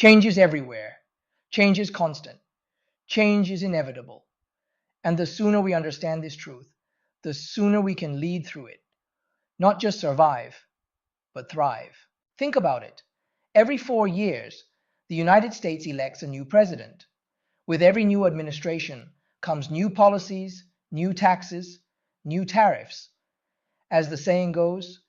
Change is everywhere. Change is constant. Change is inevitable. And the sooner we understand this truth, the sooner we can lead through it. Not just survive, but thrive. Think about it. Every 4 years, the United States elects a new president. With every new administration comes new policies, new taxes, new tariffs. As the saying goes,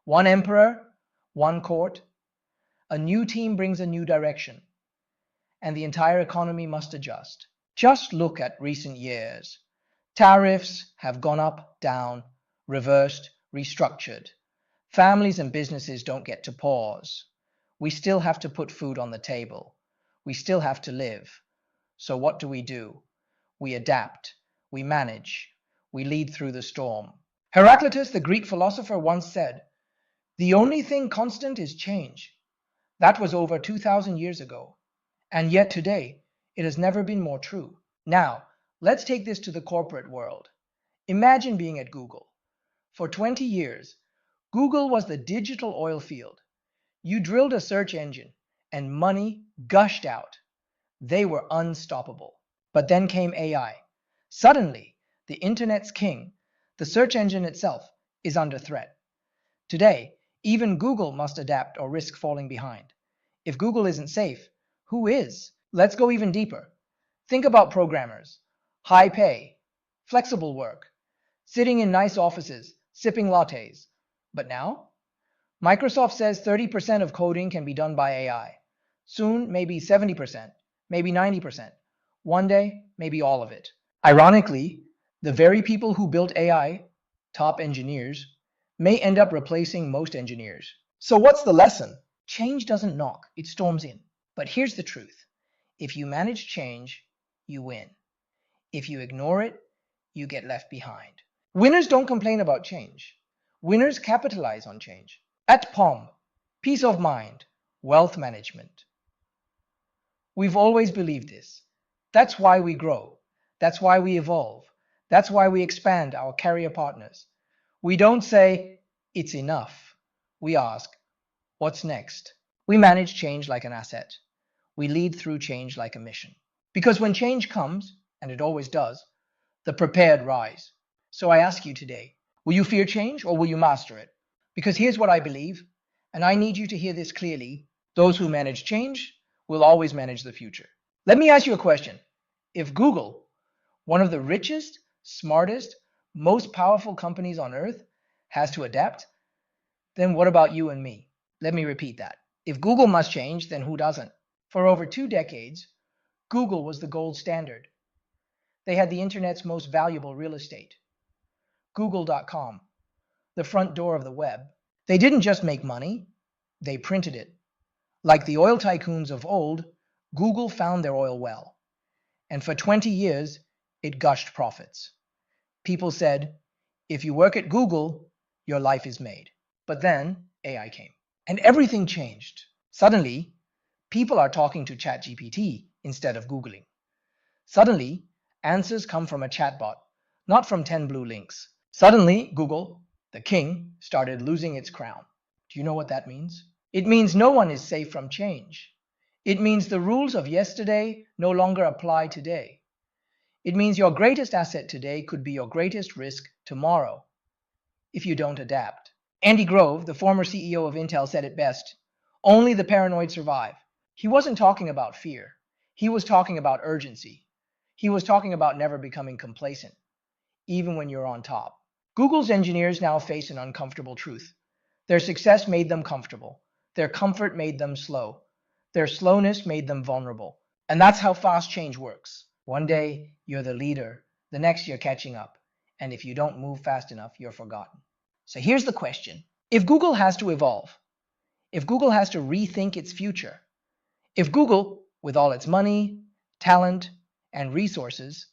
one emperor, one court. A new team brings a new direction, and the entire economy must adjust. Just look at recent years. Tariffs have gone up, down, reversed, restructured. Families and businesses don't get to pause. We still have to put food on the table. We still have to live. So what do? We adapt, we manage, we lead through the storm. Heraclitus, the Greek philosopher, once said, "The only thing constant is change." That was over 2,000 years ago. And yet today, it has never been more true. Now, let's take this to the corporate world. Imagine being at Google. For 20 years, Google was the digital oil field. You drilled a search engine, and money gushed out. They were unstoppable. But then came AI. Suddenly, the internet's king, the search engine itself, is under threat. Today, even Google must adapt or risk falling behind. If Google isn't safe, who is? Let's go even deeper. Think about programmers. High pay, flexible work, sitting in nice offices, sipping lattes. But now? Microsoft says 30% of coding can be done by AI. Soon, maybe 70%, maybe 90%. One day, maybe all of it. Ironically, the very people who built AI, top engineers, may end up replacing most engineers. So what's the lesson? Change doesn't knock, it storms in. But here's the truth. If you manage change, you win. If you ignore it, you get left behind. Winners don't complain about change. Winners capitalize on change. At POM, peace of mind, wealth management. We've always believed this. That's why we grow. That's why we evolve. That's why we expand our career partners. We don't say, it's enough. We ask, what's next? We manage change like an asset. We lead through change like a mission. Because when change comes, and it always does, the prepared rise. So I ask you today, will you fear change or will you master it? Because here's what I believe, and I need you to hear this clearly. Those who manage change will always manage the future. Let me ask you a question. If Google, one of the richest, smartest, most powerful companies on earth, has to adapt, then what about you and me? Let me repeat that. If Google must change, then who doesn't? For over 2 decades, Google was the gold standard. They had the internet's most valuable real estate. Google.com, the front door of the web. They didn't just make money, they printed it. Like the oil tycoons of old, Google found their oil well. And for 20 years, it gushed profits. People said, if you work at Google, your life is made. But then AI came, and everything changed. Suddenly, people are talking to ChatGPT instead of Googling. Suddenly, answers come from a chatbot, not from 10 blue links. Suddenly, Google, the king, started losing its crown. Do you know what that means? It means no one is safe from change. It means the rules of yesterday no longer apply today. It means your greatest asset today could be your greatest risk tomorrow if you don't adapt. Andy Grove, the former CEO of Intel, said it best, only the paranoid survive. He wasn't talking about fear. He was talking about urgency. He was talking about never becoming complacent, even when you're on top. Google's engineers now face an uncomfortable truth. Their success made them comfortable. Their comfort made them slow. Their slowness made them vulnerable. And that's how fast change works. One day, you're the leader. The next, you're catching up. And if you don't move fast enough, you're forgotten. So here's the question. If Google has to evolve, if Google has to rethink its future, if Google, with all its money, talent, and resources,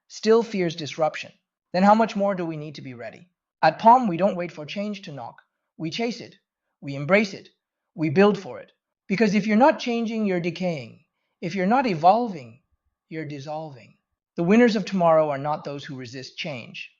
still fears disruption, then how much more do we need to be ready? At POM, we don't wait for change to knock. We chase it. We embrace it. We build for it. Because if you're not changing, you're decaying. If you're not evolving, you're dissolving. The winners of tomorrow are not those who resist change.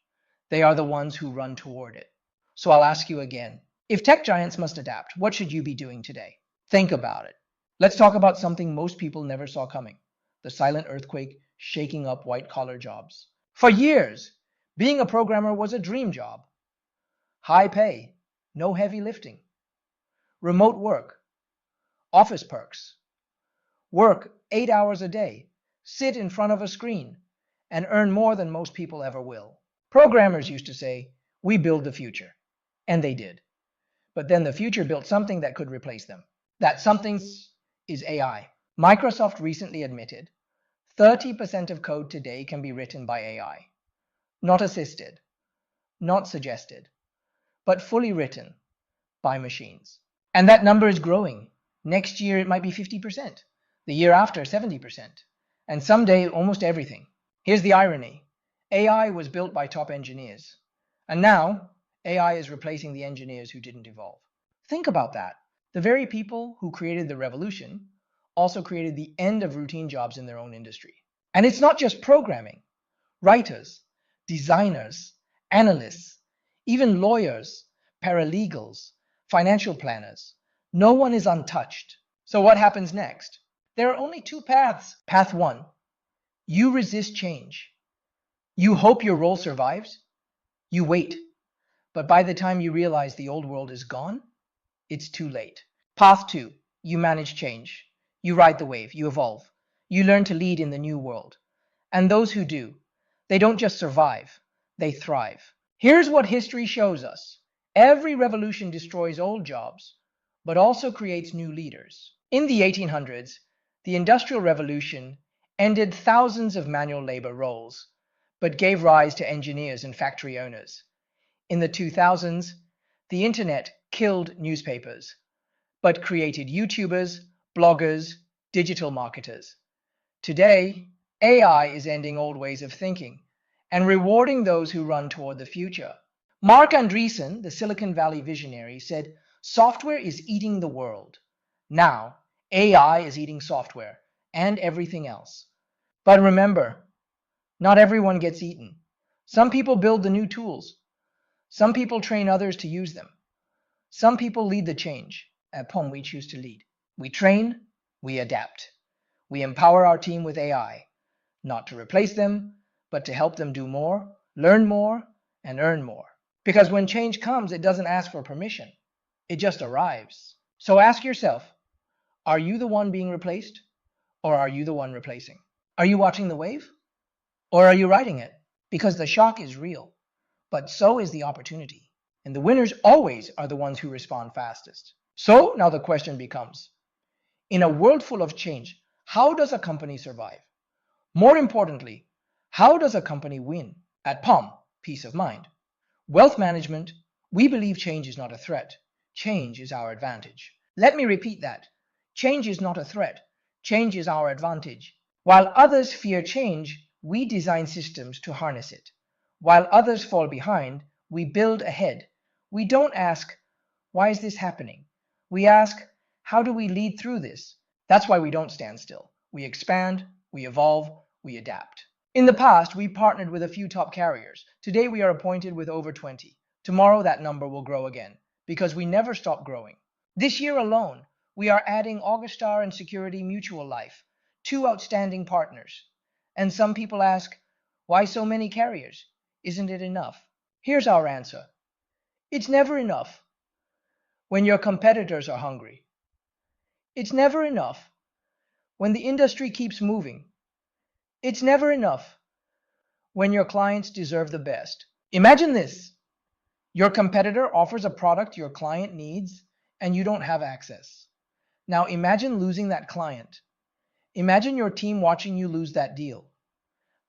They are the ones who run toward it. So I'll ask you again, if tech giants must adapt, what should you be doing today? Think about it. Let's talk about something most people never saw coming: the silent earthquake shaking up white-collar jobs. For years, being a programmer was a dream job. High pay, no heavy lifting, remote work, office perks, work 8 hours a day, sit in front of a screen, and earn more than most people ever will. Programmers used to say, "We build the future." And they did. But then the future built something that could replace them. That something is AI. Microsoft recently admitted 30% of code today can be written by AI. Not assisted, not suggested, but fully written by machines. And that number is growing. Next year it might be 50%, the year after 70%, and someday almost everything. Here's the irony: AI was built by top engineers, and now AI is replacing the engineers who didn't evolve. Think about that. The very people who created the revolution also created the end of routine jobs in their own industry. And it's not just programming. Writers, designers, analysts, even lawyers, paralegals, financial planners, no one is untouched. So what happens next? There are only two paths. Path one: you resist change. You hope your role survives. You wait. But by the time you realize the old world is gone, it's too late. Path two: you manage change. You ride the wave. You evolve. You learn to lead in the new world. And those who do, they don't just survive, they thrive. Here's what history shows us: every revolution destroys old jobs, but also creates new leaders. In the 1800s, the Industrial Revolution ended thousands of manual labor roles, but gave rise to engineers and factory owners. In the 2000s, the internet killed newspapers, but created YouTubers, bloggers, digital marketers. Today, AI is ending old ways of thinking and rewarding those who run toward the future. Mark Andreessen, the Silicon Valley visionary, said, "Software is eating the world. Now, AI is eating software and everything else." But remember, not everyone gets eaten. Some people build the new tools. Some people train others to use them. Some people lead the change. At POM, we choose to lead. We train, we adapt. We empower our team with AI, not to replace them, but to help them do more, learn more, and earn more. Because when change comes, it doesn't ask for permission. It just arrives. So ask yourself, are you the one being replaced, or are you the one replacing? Are you watching the wave, or are you riding it? Because the shock is real, but so is the opportunity. And the winners always are the ones who respond fastest. So now the question becomes, in a world full of change, how does a company survive? More importantly, how does a company win? At POM, peace of mind. Wealth management, we believe change is not a threat. Change is our advantage. Let me repeat that. Change is not a threat. Change is our advantage. While others fear change, we design systems to harness it. While others fall behind, we build ahead. We don't ask, why is this happening? We ask, how do we lead through this? That's why we don't stand still. We expand, we evolve, we adapt. In the past, we partnered with a few top carriers. Today, we are appointed with over 20. Tomorrow, that number will grow again, because we never stop growing. This year alone, we are adding Augustar and Security Mutual Life, two outstanding partners. And some people ask, why so many carriers? Isn't it enough? Here's our answer. It's never enough when your competitors are hungry. It's never enough when the industry keeps moving. It's never enough when your clients deserve the best. Imagine this. Your competitor offers a product your client needs and you don't have access. Now imagine losing that client. Imagine your team watching you lose that deal.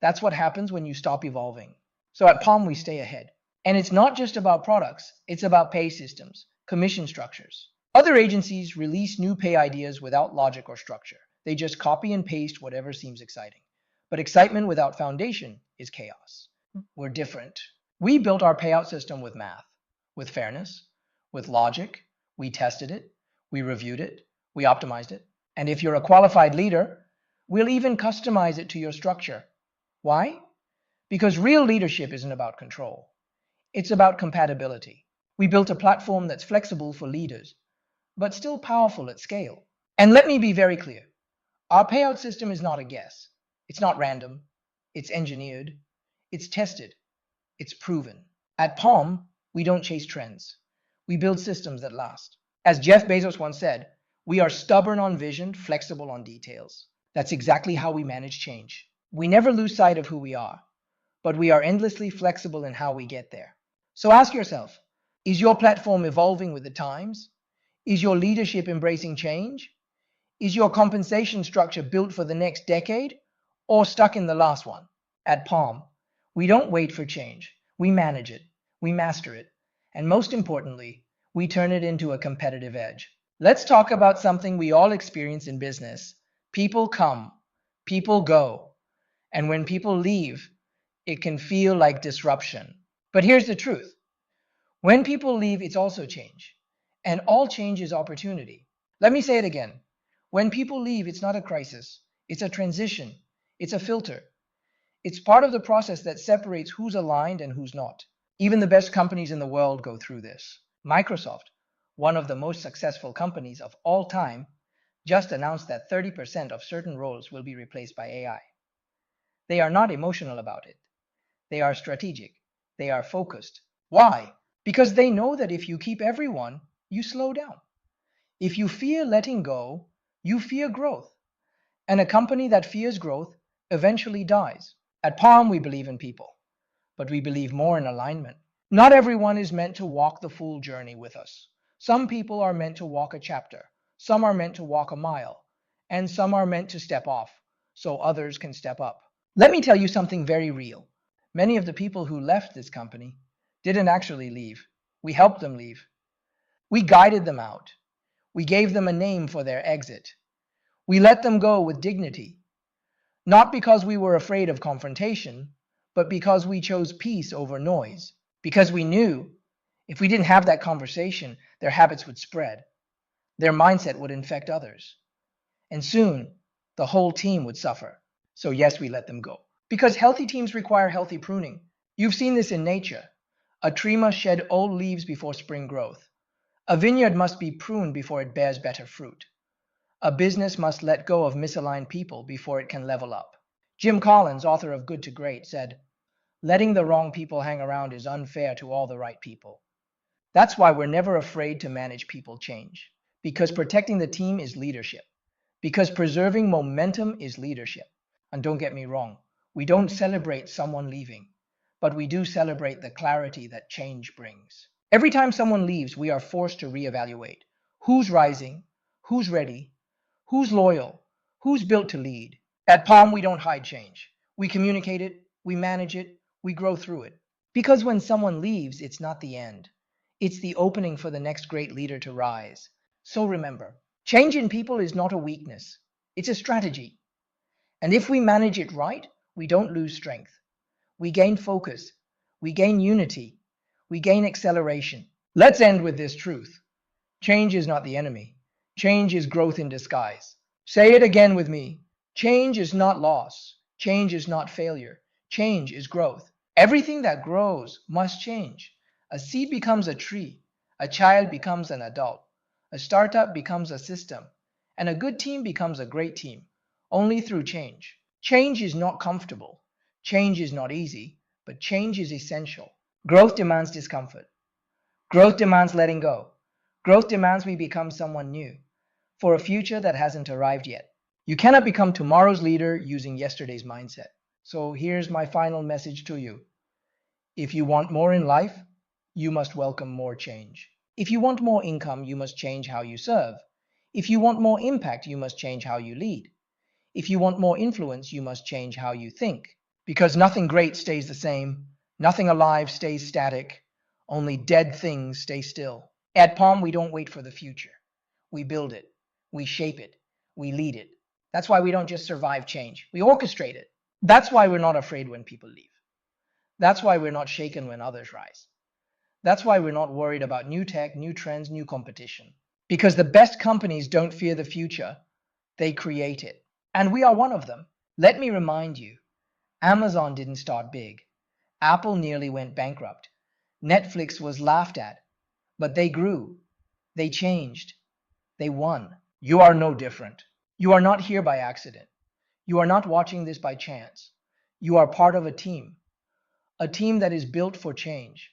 That's what happens when you stop evolving. So at POM, we stay ahead. And it's not just about products, it's about pay systems, commission structures. Other agencies release new pay ideas without logic or structure. They just copy and paste whatever seems exciting. But excitement without foundation is chaos. We're different. We built our payout system with math, with fairness, with logic. We tested it, we reviewed it, we optimized it. And if you're a qualified leader, we'll even customize it to your structure. Why? Because real leadership isn't about control. It's about compatibility. We built a platform that's flexible for leaders, but still powerful at scale. And let me be very clear. Our payout system is not a guess. It's not random. It's engineered. It's tested. It's proven. At POM, we don't chase trends. We build systems that last. As Jeff Bezos once said, we are stubborn on vision, flexible on details. That's exactly how we manage change. We never lose sight of who we are, but we are endlessly flexible in how we get there. So ask yourself, is your platform evolving with the times? Is your leadership embracing change? Is your compensation structure built for the next decade or stuck in the last one? At POM, we don't wait for change. We manage it, we master it, and most importantly, we turn it into a competitive edge. Let's talk about something we all experience in business. People come, people go, and when people leave, it can feel like disruption. But here's the truth. When people leave, it's also change. And all change is opportunity. Let me say it again. When people leave, it's not a crisis. It's a transition. It's a filter. It's part of the process that separates who's aligned and who's not. Even the best companies in the world go through this. Microsoft, one of the most successful companies of all time, just announced that 30% of certain roles will be replaced by AI. They are not emotional about it. They are strategic. They are focused. Why? Because they know that if you keep everyone, you slow down. If you fear letting go, you fear growth. And a company that fears growth eventually dies. At POM, we believe in people, but we believe more in alignment. Not everyone is meant to walk the full journey with us. Some people are meant to walk a chapter. Some are meant to walk a mile. And some are meant to step off so others can step up. Let me tell you something very real. Many of the people who left this company didn't actually leave. We helped them leave. We guided them out. We gave them a name for their exit. We let them go with dignity, not because we were afraid of confrontation, but because we chose peace over noise, because we knew if we didn't have that conversation, their habits would spread, their mindset would infect others, and soon the whole team would suffer. So yes, we let them go. Because healthy teams require healthy pruning. You've seen this in nature. A tree must shed old leaves before spring growth. A vineyard must be pruned before it bears better fruit. A business must let go of misaligned people before it can level up. Jim Collins, author of Good to Great, said, "Letting the wrong people hang around is unfair to all the right people." That's why we're never afraid to manage people change. Because protecting the team is leadership. Because preserving momentum is leadership. And don't get me wrong, we don't celebrate someone leaving, but we do celebrate the clarity that change brings. Every time someone leaves, we are forced to reevaluate. Who's rising? Who's ready? Who's loyal? Who's built to lead? At POM, we don't hide change. We communicate it, we manage it, we grow through it. Because when someone leaves, it's not the end. It's the opening for the next great leader to rise. So remember, change in people is not a weakness. It's a strategy. And if we manage it right, we don't lose strength. We gain focus. We gain unity. We gain acceleration. Let's end with this truth. Change is not the enemy. Change is growth in disguise. Say it again with me. Change is not loss. Change is not failure. Change is growth. Everything that grows must change. A seed becomes a tree. A child becomes an adult. A startup becomes a system. And a good team becomes a great team. Only through change. Change is not comfortable. Change is not easy. But change is essential. Growth demands discomfort. Growth demands letting go. Growth demands we become someone new for a future that hasn't arrived yet. You cannot become tomorrow's leader using yesterday's mindset. So here's my final message to you. If you want more in life, you must welcome more change. If you want more income, you must change how you serve. If you want more impact, you must change how you lead. If you want more influence, you must change how you think. Because nothing great stays the same, nothing alive stays static, only dead things stay still. At POM, we don't wait for the future. We build it, we shape it, we lead it. That's why we don't just survive change, we orchestrate it. That's why we're not afraid when people leave. That's why we're not shaken when others rise. That's why we're not worried about new tech, new trends, new competition. Because the best companies don't fear the future, they create it. And we are one of them. Let me remind you, Amazon didn't start big. Apple nearly went bankrupt. Netflix was laughed at. But they grew. They changed. They won. You are no different. You are not here by accident. You are not watching this by chance. You are part of a team that is built for change,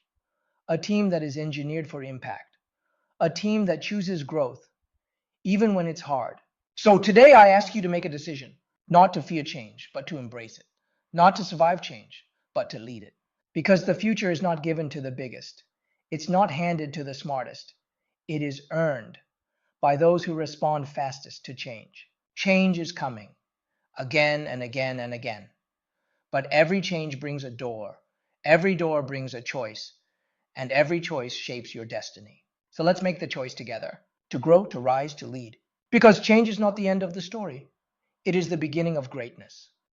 a team that is engineered for impact, a team that chooses growth, even when it's hard. So today I ask you to make a decision, not to fear change, but to embrace it, not to survive change, but to lead it. Because the future is not given to the biggest. It's not handed to the smartest. It is earned by those who respond fastest to change. Change is coming, again and again and again. But every change brings a door. Every door brings a choice. And every choice shapes your destiny. So let's make the choice together, to grow, to rise, to lead. Because change is not the end of the story. It is the beginning of greatness.